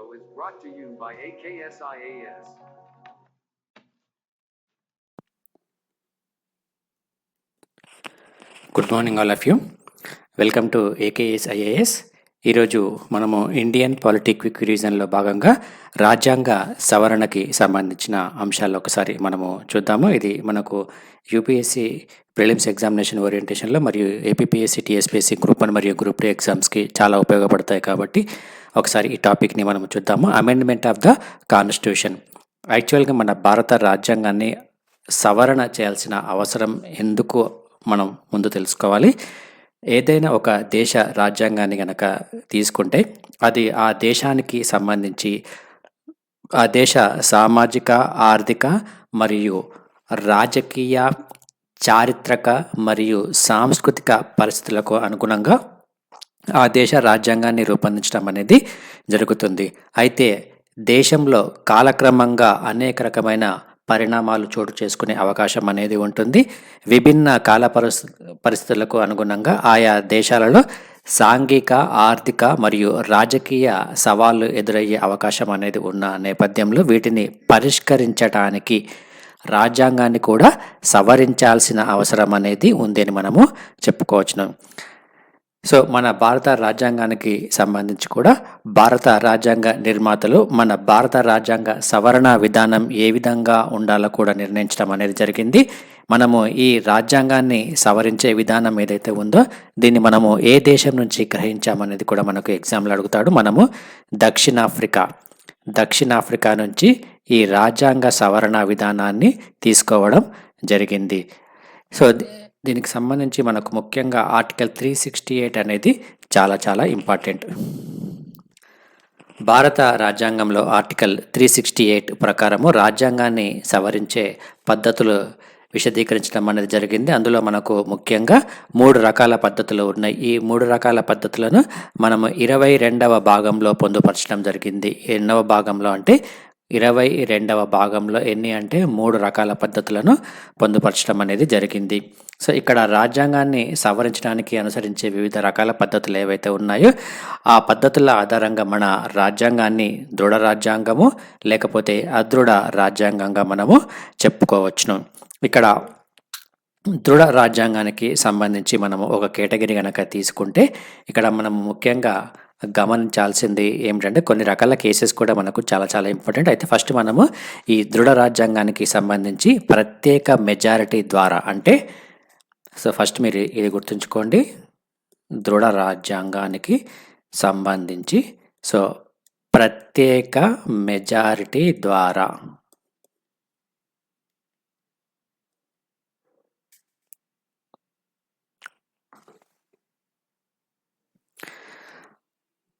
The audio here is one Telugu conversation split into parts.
video is brought to you by AKSIAS. Good morning all of you. Welcome to AKS IAS. ఈరోజు మనము ఇండియన్ పాలిటిక్ క్విక్ రివిజన్లో భాగంగా రాజ్యాంగ సవరణకి సంబంధించిన అంశాలు ఒకసారి మనము చూద్దాము. ఇది మనకు యూపీఎస్సీ ప్రిలిమ్స్ ఎగ్జామినేషన్ ఓరియంటేషన్లో మరియు ఏపీపీఎస్సీ టీఎస్పీఎస్సీ గ్రూప్ 1 మరియు గ్రూప్ 2 ఎగ్జామ్స్కి చాలా ఉపయోగపడతాయి కాబట్టి ఒకసారి ఈ టాపిక్ని మనం చూద్దాము. Amendment of the constitution. యాక్చువల్గా మన భారత రాజ్యాంగాన్ని సవరణ చేయాల్సిన అవసరం ఎందుకు మనం ముందు తెలుసుకోవాలి. ఏదైనా ఒక దేశ రాజ్యాంగాన్ని కనుక తీసుకుంటే అది ఆ దేశానికి సంబంధించి ఆ దేశ సామాజిక, ఆర్థిక మరియు రాజకీయ, చారిత్రక మరియు సాంస్కృతిక పరిస్థితులకు అనుగుణంగా ఆ దేశ రాజ్యాంగాన్ని రూపొందించడం అనేది జరుగుతుంది. అయితే దేశంలో కాలక్రమంగా అనేక రకమైన పరిణామాలు చోటు చేసుకునే అవకాశం అనేది ఉంటుంది. విభిన్న కాల పరిస్థితులకు అనుగుణంగా ఆయా దేశాలలో సాంఘిక, ఆర్థిక మరియు రాజకీయ సవాళ్లు ఎదురయ్యే అవకాశం అనేది ఉన్న నేపథ్యంలో వీటిని పరిష్కరించడానికి రాజ్యాంగాన్ని కూడా సవరించాల్సిన అవసరం అనేది ఉంది అని మనము చెప్పుకోవచ్చును. సో మన భారత రాజ్యాంగానికి సంబంధించి కూడా భారత రాజ్యాంగ నిర్మాతలు మన భారత రాజ్యాంగ సవరణ విధానం ఏ విధంగా ఉండాలో కూడా నిర్ణయించడం అనేది జరిగింది. మనము ఈ రాజ్యాంగాన్ని సవరించే విధానం ఏదైతే ఉందో దీన్ని మనము ఏ దేశం నుంచి గ్రహించామనేది కూడా మనకు ఎగ్జామ్లో అడుగుతాడు. మనము దక్షిణాఫ్రికా నుంచి ఈ రాజ్యాంగ సవరణ విధానాన్ని తీసుకోవడం జరిగింది. సో దీనికి సంబంధించి మనకు ముఖ్యంగా ఆర్టికల్ 368 అనేది చాలా చాలా ఇంపార్టెంట్. భారత రాజ్యాంగంలో ఆర్టికల్ 368 ప్రకారము రాజ్యాంగాన్ని సవరించే పద్ధతులు విశదీకరించడం అనేది జరిగింది. అందులో మనకు ముఖ్యంగా 3 రకాల పద్ధతులు ఉన్నాయి. ఈ 3 రకాల పద్ధతులను మనము 22వ భాగంలో పొందుపరచడం జరిగింది. ఎన్నవ భాగంలో అంటే 22వ భాగంలో ఎన్ని అంటే 3 రకాల పద్ధతులను పొందుపరచడం అనేది జరిగింది. సో ఇక్కడ రాజ్యాంగాన్ని సవరించడానికి అనుసరించే వివిధ రకాల పద్ధతులు ఏవైతే ఉన్నాయో ఆ పద్ధతుల ఆధారంగా మన రాజ్యాంగాన్ని దృఢ రాజ్యాంగము లేకపోతే అదృఢ రాజ్యాంగంగా మనము చెప్పుకోవచ్చును. ఇక్కడ దృఢ రాజ్యాంగానికి సంబంధించి మనము ఒక కేటగిరీ కనుక తీసుకుంటే ఇక్కడ మనం ముఖ్యంగా గమనించాల్సింది ఏమిటంటే కొన్ని రకాల కేసెస్ కూడా మనకు చాలా చాలా ఇంపార్టెంట్. అయితే ఫస్ట్ మనము ఈ దృఢ రాజ్యాంగానికి సంబంధించి ప్రత్యేక మెజారిటీ ద్వారా అంటే సో ఫస్ట్ మీరు ఇది గుర్తుంచుకోండి. దృఢ రాజ్యాంగానికి సంబంధించి సో ప్రత్యేక మెజారిటీ ద్వారా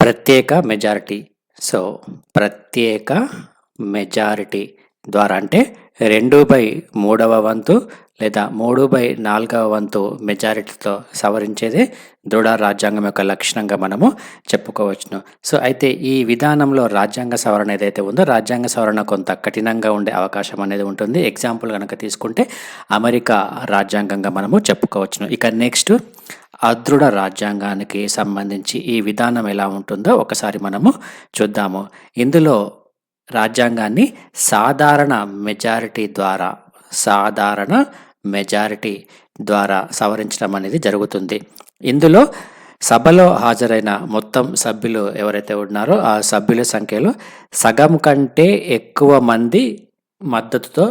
ప్రత్యేక మెజారిటీ ద్వారా అంటే 2/3 వంతు లేదా 3/4 వంతు మెజారిటీతో సవరించేదే దృఢ రాజ్యాంగం యొక్క లక్షణంగా మనము చెప్పుకోవచ్చును. సో అయితే ఈ విధానంలో రాజ్యాంగ సవరణ ఏదైతే ఉందో రాజ్యాంగ సవరణ కొంత కఠినంగా ఉండే అవకాశం అనేది ఉంటుంది. ఎగ్జాంపుల్ కనుక తీసుకుంటే అమెరికా రాజ్యాంగంగా మనము చెప్పుకోవచ్చును. ఇక నెక్స్ట్ అదృఢ రాజ్యాంగానికి సంబంధించి ఈ విధానం ఎలా ఉంటుందో ఒకసారి మనము చూద్దాము. ఇందులో రాజ్యాంగాన్ని సాధారణ మెజారిటీ ద్వారా సవరించడం అనేది జరుగుతుంది. ఇందులో సభలో హాజరైన మొత్తం సభ్యులు ఎవరైతే ఉన్నారో ఆ సభ్యుల సంఖ్యలో సగం కంటే ఎక్కువ మంది మద్దతుతో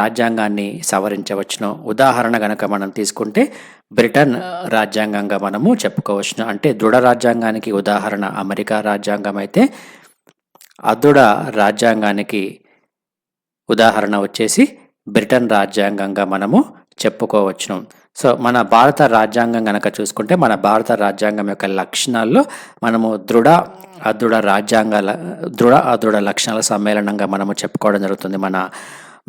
రాజ్యాంగాన్ని సవరించవచ్చును. ఉదాహరణ గనక మనం తీసుకుంటే బ్రిటన్ రాజ్యాంగంగా మనము చెప్పుకోవచ్చును. అంటే దృఢ రాజ్యాంగానికి ఉదాహరణ అమెరికా రాజ్యాంగం అయితే అదృఢ రాజ్యాంగానికి ఉదాహరణ వచ్చేసి బ్రిటన్ రాజ్యాంగంగా మనము చెప్పుకోవచ్చును. సో మన భారత రాజ్యాంగం కనుక చూసుకుంటే మన భారత రాజ్యాంగం యొక్క లక్షణాల్లో మనము దృఢ అదృఢ లక్షణాల సమ్మేళనంగా మనము చెప్పుకోవడం జరుగుతుంది మన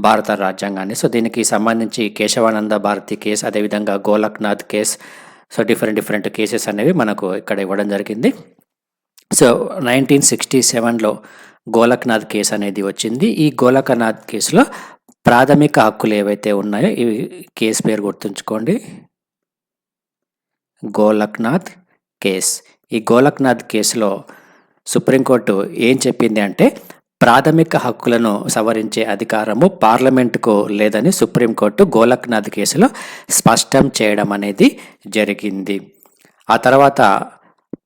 భారత రాజ్యాంగాన్ని. సో దీనికి సంబంధించి కేశవానంద భారతి కేసు, అదేవిధంగా Golaknath case, so different cases అనేవి మనకు ఇక్కడ ఇవ్వడం జరిగింది. సో 1967లో గోలక్నాథ్ కేసు అనేది వచ్చింది. ఈ గోలక్నాథ్ కేసులో ప్రాథమిక హక్కులు ఏవైతే ఉన్నాయో ఈ కేసు పేరు గుర్తుంచుకోండి, గోలక్నాథ్ కేస్. ఈ గోలక్నాథ్ కేసులో సుప్రీంకోర్టు ఏం చెప్పింది అంటే ప్రాథమిక హక్కులను సవరించే అధికారము పార్లమెంటుకు లేదని సుప్రీంకోర్టు గోలక్నాథ్ కేసులో స్పష్టం చేయడం అనేది జరిగింది. ఆ తర్వాత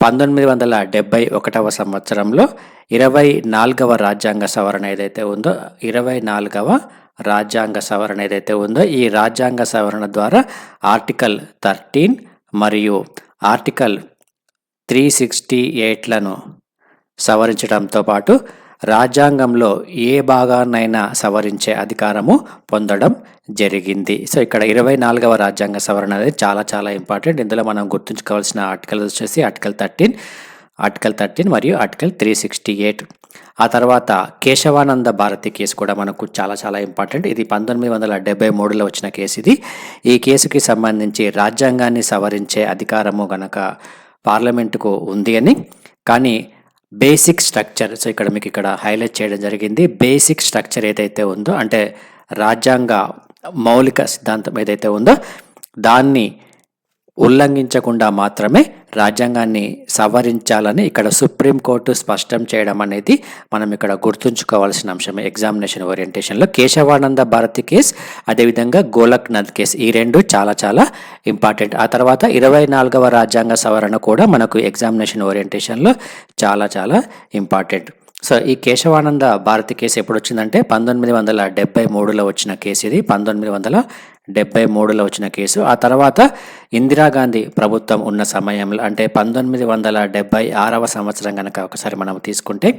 1971 సంవత్సరంలో 24వ రాజ్యాంగ సవరణ ఏదైతే ఉందో 24వ రాజ్యాంగ సవరణ ఏదైతే ఉందో ఈ రాజ్యాంగ సవరణ ద్వారా ఆర్టికల్ 13 మరియు ఆర్టికల్ 368లను సవరించడంతో పాటు రాజ్యాంగంలో ఏ భాగాన్నైనా సవరించే అధికారము పొందడం జరిగింది. సో ఇక్కడ 24వ రాజ్యాంగ సవరణ అనేది చాలా చాలా ఇంపార్టెంట్. ఇందులో మనం గుర్తుంచుకోవాల్సిన ఆర్టికల్ వచ్చేసి ఆర్టికల్ 13 మరియు ఆర్టికల్ 368. ఆ తర్వాత కేశవానంద భారతి కేసు కూడా మనకు చాలా చాలా ఇంపార్టెంట్. ఇది 1973లో వచ్చిన కేసు. ఈ కేసుకి సంబంధించి రాజ్యాంగాన్ని సవరించే అధికారము గనక పార్లమెంటుకు ఉంది అని, కానీ బేసిక్ స్ట్రక్చర్, సో ఇక్కడ మీకు ఇక్కడ హైలైట్ చేయడం జరిగింది. బేసిక్ స్ట్రక్చర్ ఏదైతే ఉందో అంటే రాజ్యాంగ మౌలిక సిద్ధాంతం ఏదైతే ఉందో దాన్ని ఉల్లంఘించకుండా మాత్రమే రాజ్యాంగాన్ని సవరించాలని ఇక్కడ సుప్రీంకోర్టు స్పష్టం చేయడం అనేది మనం ఇక్కడ గుర్తుంచుకోవాల్సిన అంశమే. ఎగ్జామినేషన్ ఓరియంటేషన్లో కేశవానంద భారతి కేసు, అదేవిధంగా గోలక్నాథ్ కేసు, ఈ రెండు చాలా చాలా ఇంపార్టెంట్. ఆ తర్వాత 24వ రాజ్యాంగ సవరణ కూడా మనకు ఎగ్జామినేషన్ ఓరియంటేషన్లో చాలా చాలా ఇంపార్టెంట్. సో ఈ కేశవానంద భారతి కేసు ఎప్పుడు వచ్చిందంటే 1973లో వచ్చిన కేసు. ఇది 1973లో వచ్చిన కేసు. ఆ తర్వాత ఇందిరాగాంధీ ప్రభుత్వం ఉన్న సమయంలో అంటే 1976వ సంవత్సరం కనుక ఒకసారి మనం తీసుకుంటే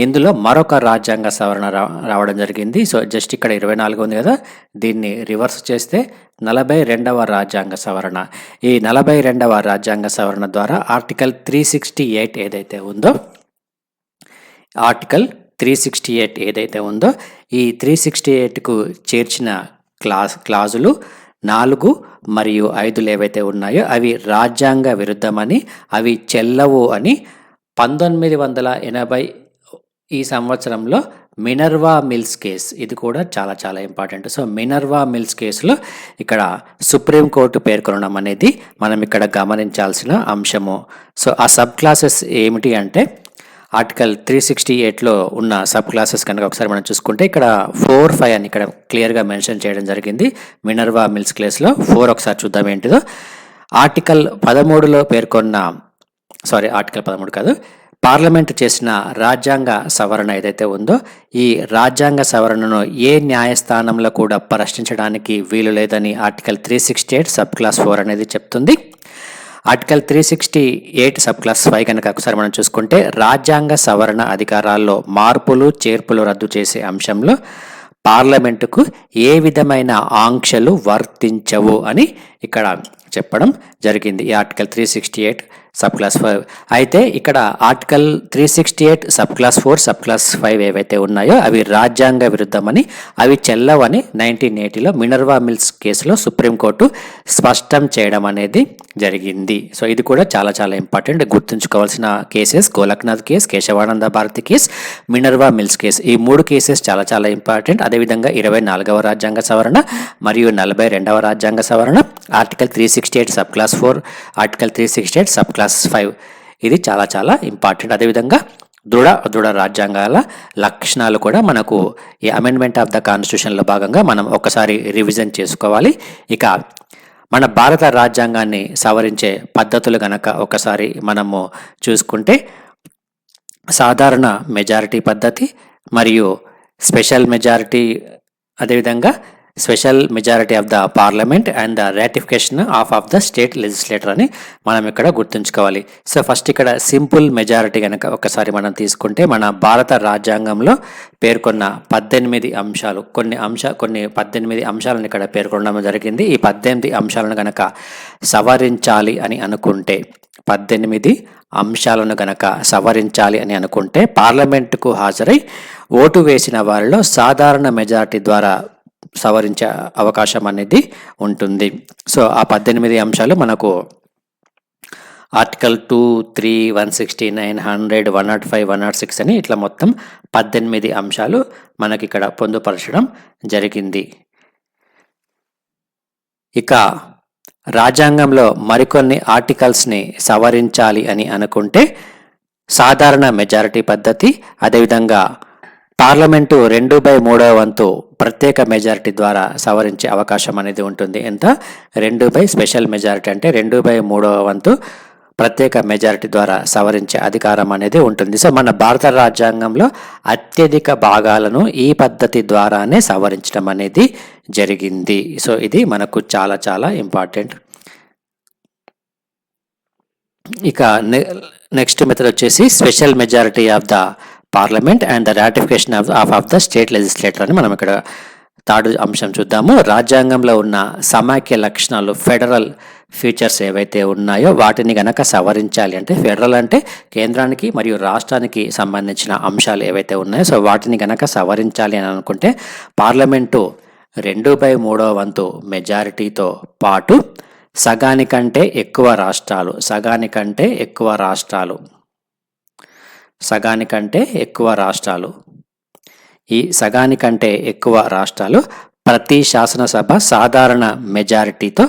ఇందులో మరొక రాజ్యాంగ సవరణ రావడం జరిగింది. సో జస్ట్ ఇక్కడ 24 ఉంది కదా, దీన్ని రివర్స్ చేస్తే 42వ రాజ్యాంగ సవరణ. ఈ 42వ రాజ్యాంగ సవరణ ద్వారా ఆర్టికల్ 368 ఏదైతే ఉందో ఆర్టికల్ 368 ఏదైతే ఉందో ఈ 368కు చేర్చిన క్లాజులు 4 మరియు 5 ఏవైతే ఉన్నాయో అవి రాజ్యాంగ విరుద్ధమని, అవి చెల్లవు అని 1980 ఈ సంవత్సరంలో మినర్వా మిల్స్ కేసు, ఇది కూడా చాలా చాలా ఇంపార్టెంట్. సో మినర్వా మిల్స్ కేసులో ఇక్కడ సుప్రీంకోర్టు పేర్కొనడం అనేది మనం ఇక్కడ గమనించాల్సిన అంశము. సో ఆ సబ్ క్లాసెస్ ఏమిటి అంటే ఆర్టికల్ 368లో ఉన్న సబ్ క్లాసెస్ కనుక ఒకసారి మనం చూసుకుంటే ఇక్కడ 4, 5 అని ఇక్కడ క్లియర్గా మెన్షన్ చేయడం జరిగింది. మినర్వా మిల్స్ కేసులో 4 ఒకసారి చూద్దాం ఏంటిదో. ఆర్టికల్ 13లో పేర్కొన్న ఆర్టికల్ 13 కాదు, పార్లమెంటు చేసిన రాజ్యాంగ సవరణ ఏదైతే ఉందో ఈ రాజ్యాంగ సవరణను ఏ న్యాయస్థానంలో కూడా ప్రశ్నించడానికి వీలు లేదని ఆర్టికల్ 368 సబ్ క్లాస్ 4 అనేది చెప్తుంది. ఆర్టికల్ 368 సబ్ క్లాస్ 5 కనుక ఒకసారి మనం చూసుకుంటే రాజ్యాంగ సవరణ అధికారాల్లో మార్పులు చేర్పులు రద్దు చేసే అంశంలో పార్లమెంటుకు ఏ విధమైన ఆంక్షలు వర్తించవు అని ఇక్కడ చెప్పడం జరిగింది ఈ ఆర్టికల్ 368 సబ్ క్లాస్ 5. అయితే ఇక్కడ article 368 sub class 4 sub class 5 ఏవైతే ఉన్నాయో అవి రాజ్యాంగ విరుద్ధమని, అవి చెల్లవని 1980లో మినర్వా మిల్స్ కేసులో సుప్రీంకోర్టు స్పష్టం చేయడం అనేది జరిగింది. సో ఇది కూడా చాలా చాలా ఇంపార్టెంట్, గుర్తుంచుకోవాల్సిన cases. Golaknath case, Kesavananda Bharati case, Minerva Mills case, ఈ 3 కేసెస్ చాలా చాలా ఇంపార్టెంట్. అదేవిధంగా 24వ రాజ్యాంగ సవరణ మరియు 42వ రాజ్యాంగ సవరణ, article 368 sub class 4, article 368 sub class 5, ఇది చాలా చాలా ఇంపార్టెంట్. అదేవిధంగా దృఢ రాజ్యాంగాల లక్షణాలు కూడా మనకు ఈ అమెండ్మెంట్ ఆఫ్ ద కాన్స్టిట్యూషన్లో భాగంగా మనం ఒకసారి రివిజన్ చేసుకోవాలి. ఇక మన భారత రాజ్యాంగాన్ని సవరించే పద్ధతులు గనక ఒకసారి మనము చూసుకుంటే సాధారణ మెజారిటీ పద్ధతి మరియు స్పెషల్ మెజారిటీ, అదేవిధంగా special majority of the parliament and the ratification of the state legislator అని మనం ఇక్కడ గుర్తుంచుకోవాలి. సో ఫస్ట్ ఇక్కడ సింపుల్ మెజారిటీ కనుక ఒకసారి మనం తీసుకుంటే మన భారత రాజ్యాంగంలో పేర్కొన్న 18 అంశాలు, కొన్ని 18 అంశాలను ఇక్కడ పేర్కొనడం జరిగింది. ఈ 18 అంశాలను కనుక సవరించాలి అని అనుకుంటే 18 అంశాలను గనక సవరించాలి అని అనుకుంటే పార్లమెంటుకు హాజరై ఓటు వేసిన వారిలో సాధారణ మెజారిటీ ద్వారా సవరించే అవకాశం అనేది ఉంటుంది. సో ఆ 18 అంశాలు మనకు ఆర్టికల్ 2, 3, 169, 100, 105, 106 అని ఇట్లా మొత్తం 18 అంశాలు మనకి ఇక్కడ పొందుపరచడం జరిగింది. ఇక రాజ్యాంగంలో మరికొన్ని ఆర్టికల్స్ని సవరించాలి అని అనుకుంటే సాధారణ మెజారిటీ పద్ధతి, అదేవిధంగా పార్లమెంటు 2/3 వంతు ప్రత్యేక మెజారిటీ ద్వారా సవరించే అవకాశం అనేది ఉంటుంది. ఎంత? 2 స్పెషల్ మెజారిటీ అంటే 2/3 వంతు ప్రత్యేక మెజారిటీ ద్వారా సవరించే అధికారం అనేది ఉంటుంది. సో మన భారత రాజ్యాంగంలో అత్యధిక భాగాలను ఈ పద్ధతి ద్వారానే సవరించడం అనేది జరిగింది. సో ఇది మనకు చాలా చాలా ఇంపార్టెంట్. ఇక నెక్స్ట్ మెథడ్ వచ్చేసి special majority of the parliament and the ratification of the state legislator అని మనం ఇక్కడ థర్డ్ అంశం చూద్దాము. రాజ్యాంగంలో ఉన్న సమాఖ్య లక్షణాలు, ఫెడరల్ ఫీచర్స్ ఏవైతే ఉన్నాయో వాటిని గనక సవరించాలి అంటే, ఫెడరల్ అంటే కేంద్రానికి మరియు రాష్ట్రానికి సంబంధించిన అంశాలు ఏవైతే ఉన్నాయో సో వాటిని గనక సవరించాలి అని అనుకుంటే పార్లమెంటు 2/3 వంతు మెజారిటీతో పాటు సగానికంటే ఎక్కువ రాష్ట్రాలు ఈ సగానికంటే ఎక్కువ రాష్ట్రాలు ప్రతి శాసనసభ సాధారణ మెజారిటీతో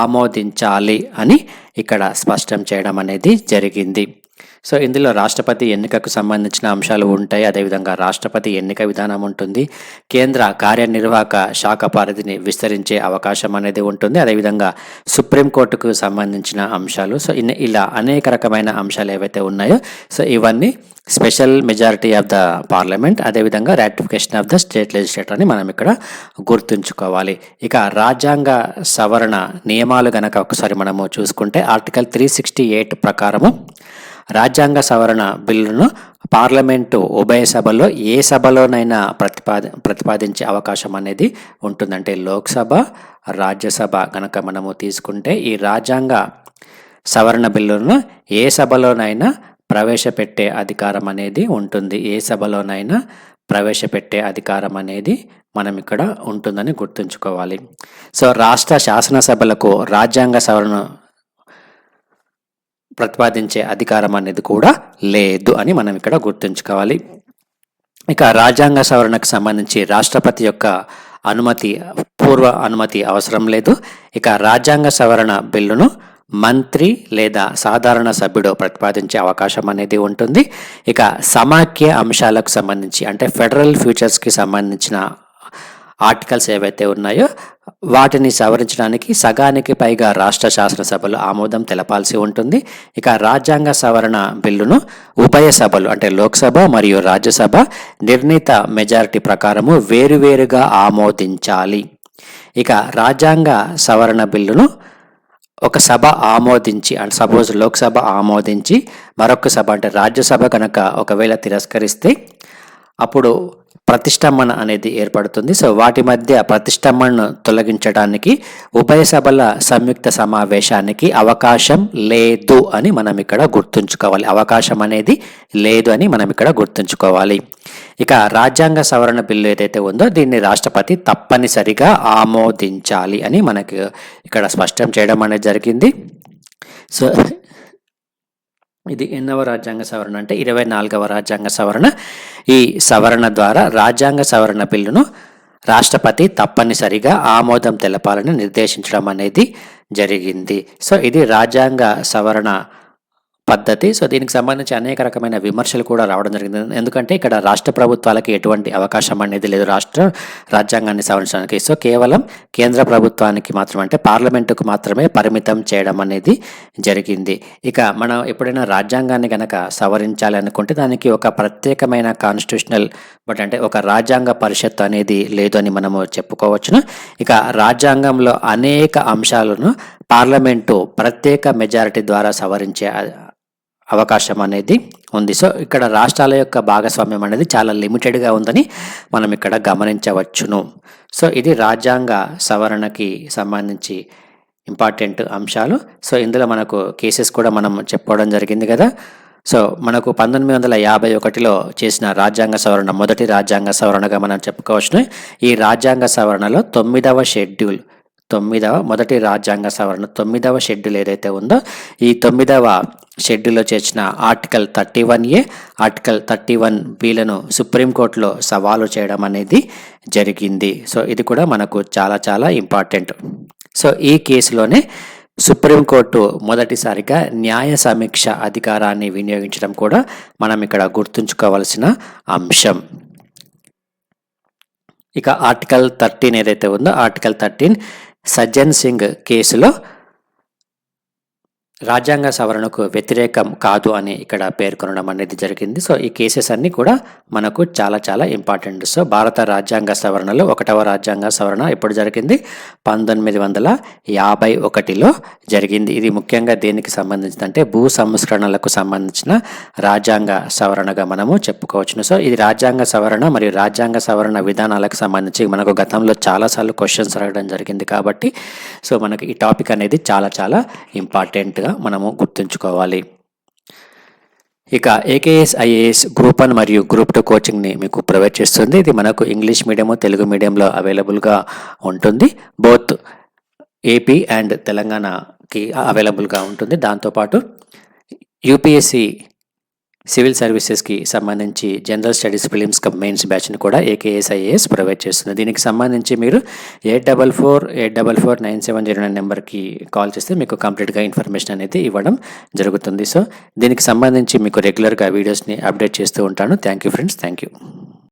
ఆమోదించాలి అని ఇక్కడ స్పష్టం చేయడం అనేది జరిగింది. సో ఇందులో రాష్ట్రపతి ఎన్నికకు సంబంధించిన అంశాలు ఉంటాయి. అదేవిధంగా రాష్ట్రపతి ఎన్నిక విధానం ఉంటుంది. కేంద్ర కార్యనిర్వాహక శాఖ పరిధిని విస్తరించే అవకాశం అనేది ఉంటుంది. అదేవిధంగా సుప్రీంకోర్టుకు సంబంధించిన అంశాలు. సో ఇలా అనేక రకమైన అంశాలు ఏవైతే ఉన్నాయో సో ఇవన్నీ special majority of the parliament, అదేవిధంగా ratification of the state legislator అని మనం ఇక్కడ గుర్తుంచుకోవాలి. ఇక రాజ్యాంగ సవరణ నియమాలు గనక ఒకసారి మనము చూసుకుంటే ఆర్టికల్ 368 ప్రకారము రాజ్యాంగ సవరణ బిల్లును పార్లమెంటు ఉభయ సభలో ఏ సభలోనైనా ప్రతిపాదించే అవకాశం అనేది ఉంటుందంటే లోక్సభ, రాజ్యసభ గనక మనము తీసుకుంటే ఈ రాజ్యాంగ సవరణ బిల్లును ఏ సభలోనైనా ప్రవేశపెట్టే అధికారం అనేది ఉంటుంది. మనం ఇక్కడ ఉంటుందని గుర్తుంచుకోవాలి. సో రాష్ట్ర శాసనసభలకు రాజ్యాంగ సవరణ ప్రతిపాదించే అధికారం అనేది కూడా లేదు అని మనం ఇక్కడ గుర్తుంచుకోవాలి. ఇక రాజ్యాంగ సవరణకు సంబంధించి రాష్ట్రపతి యొక్క పూర్వ అనుమతి అవసరం లేదు. ఇక రాజ్యాంగ సవరణ బిల్లును మంత్రి లేదా సాధారణ సభ్యుడు ప్రతిపాదించే అవకాశం అనేది ఉంటుంది. ఇక సమాఖ్య అంశాలకు సంబంధించి అంటే ఫెడరల్ ఫ్యూచర్స్కి సంబంధించిన ఆర్టికల్స్ ఏవైతే ఉన్నాయో వాటిని సవరించడానికి సగానికి పైగా రాష్ట్ర శాసనసభలు ఆమోదం తెలపాల్సి ఉంటుంది. ఇక రాజ్యాంగ సవరణ బిల్లును ఉభయ సభలు అంటే లోక్సభ మరియు రాజ్యసభ నిర్ణీత మెజారిటీ ప్రకారము వేరువేరుగా ఆమోదించాలి. ఇక రాజ్యాంగ సవరణ బిల్లును ఒక సభ ఆమోదించి అంటే సపోజ్ లోక్సభ ఆమోదించి మరొక సభ అంటే రాజ్యసభ కనుక ఒకవేళ తిరస్కరిస్తే అప్పుడు ప్రతిష్టంభన అనేది ఏర్పడుతుంది. సో వాటి మధ్య ప్రతిష్టంభనను తొలగించడానికి ఉభయ సభల సంయుక్త సమావేశానికి అవకాశం లేదు అని మనం ఇక్కడ గుర్తుంచుకోవాలి. ఇక రాజ్యాంగ సవరణ బిల్లు ఏదైతే ఉందో దీన్ని రాష్ట్రపతి తప్పనిసరిగా ఆమోదించాలి అని మనకి ఇక్కడ స్పష్టం చేయడం అనేది జరిగింది. సో ఇది ఎన్నవ రాజ్యాంగ సవరణ అంటే 24వ రాజ్యాంగ సవరణ. ఈ సవరణ ద్వారా రాజ్యాంగ సవరణ బిల్లును రాష్ట్రపతి తప్పనిసరిగా ఆమోదం తెలపాలని నిర్దేశించడం అనేది జరిగింది. సో ఇది రాజ్యాంగ సవరణ పద్ధతి. సో దీనికి సంబంధించి అనేక రకమైన విమర్శలు కూడా రావడం జరిగింది. ఎందుకంటే ఇక్కడ రాష్ట్ర ప్రభుత్వాలకి ఎటువంటి అవకాశం అనేది లేదు రాజ్యాంగాన్ని సవరించడానికి. సో కేవలం కేంద్ర ప్రభుత్వానికి మాత్రమే అంటే పార్లమెంటుకు మాత్రమే పరిమితం చేయడం అనేది జరిగింది. ఇక మనం ఎప్పుడైనా రాజ్యాంగాన్ని కనుక సవరించాలి అనుకుంటే దానికి ఒక ప్రత్యేకమైన కాన్స్టిట్యూషనల్ అంటే ఒక రాజ్యాంగ పరిషత్ అనేది లేదు అని మనము చెప్పుకోవచ్చును. ఇక రాజ్యాంగంలో అనేక అంశాలను పార్లమెంటు ప్రత్యేక మెజారిటీ ద్వారా సవరించే అవకాశం అనేది ఉంది. సో ఇక్కడ రాష్ట్రాల యొక్క భాగస్వామ్యం అనేది చాలా లిమిటెడ్గా ఉందని మనం ఇక్కడ గమనించవచ్చును. సో ఇది రాజ్యాంగ సవరణకి సంబంధించి ఇంపార్టెంట్ అంశాలు. సో ఇందులో మనకు కేసెస్ కూడా మనం చెప్పుకోవడం జరిగింది కదా. సో మనకు 1951లో చేసిన రాజ్యాంగ సవరణ మొదటి రాజ్యాంగ సవరణగా మనం చెప్పుకోవచ్చును. ఈ రాజ్యాంగ సవరణలో 9వ మొదటి రాజ్యాంగ సవరణ 9వ షెడ్యూల్ ఏదైతే ఉందో ఈ 9వ షెడ్యూల్లో చేర్చిన ఆర్టికల్ 31A, ఆర్టికల్ 31Bలను సుప్రీంకోర్టులో సవాలు చేయడం అనేది జరిగింది. సో ఇది కూడా మనకు చాలా చాలా ఇంపార్టెంట్. సో ఈ కేసులోనే సుప్రీంకోర్టు మొదటిసారిగా న్యాయ సమీక్ష అధికారాన్ని వినియోగించడం కూడా మనం ఇక్కడ గుర్తుంచుకోవాల్సిన అంశం. ఇక ఆర్టికల్ 13 ఏదైతే ఉందో ఆర్టికల్ 13 సజ్జన్ సింగ్ కేసులో రాజ్యాంగ సవరణకు వ్యతిరేకం కాదు అని ఇక్కడ పేర్కొనడం అనేది జరిగింది. సో ఈ కేసెస్ అన్నీ కూడా మనకు చాలా చాలా ఇంపార్టెంట్. సో భారత రాజ్యాంగ సవరణలో 1వ రాజ్యాంగ సవరణ ఎప్పుడు జరిగింది? 1951లో జరిగింది. ఇది ముఖ్యంగా దేనికి సంబంధించింది అంటే భూ సంస్కరణలకు సంబంధించిన రాజ్యాంగ సవరణగా మనము చెప్పుకోవచ్చును. సో ఇది రాజ్యాంగ సవరణ మరియు రాజ్యాంగ సవరణ విధానాలకు సంబంధించి మనకు గతంలో చాలాసార్లు క్వశ్చన్స్ అడగడం జరిగింది కాబట్టి సో మనకి ఈ టాపిక్ అనేది చాలా చాలా ఇంపార్టెంట్గా మనము గుర్తుంచుకోవాలి. ఇక ఏకేఎస్ ఐఏఎస్ గ్రూప్ 1 మరియు గ్రూప్ 2 కోచింగ్ని మీకు ప్రొవైడ్ చేస్తుంది. ఇది మనకు ఇంగ్లీష్ మీడియము తెలుగు మీడియంలో అవైలబుల్గా ఉంటుంది. బోత్ ఏపీ అండ్ తెలంగాణకి అవైలబుల్గా ఉంటుంది. దాంతోపాటు యూపీఎస్సి సివిల్ సర్వీసెస్కి సంబంధించి general studies prelims cum mains బ్యాచ్ని కూడా ఏకేఎస్ ఐఏఎస్ ప్రొవైడ్ చేస్తుంది. దీనికి సంబంధించి మీరు 8448449709 నెంబర్కి కాల్ చేస్తే మీకు కంప్లీట్గా ఇన్ఫర్మేషన్ అనేది ఇవ్వడం జరుగుతుంది. సో దీనికి సంబంధించి మీకు రెగ్యులర్గా వీడియోస్ని అప్డేట్ చేస్తూ ఉంటాను. Thank you friends, thank you.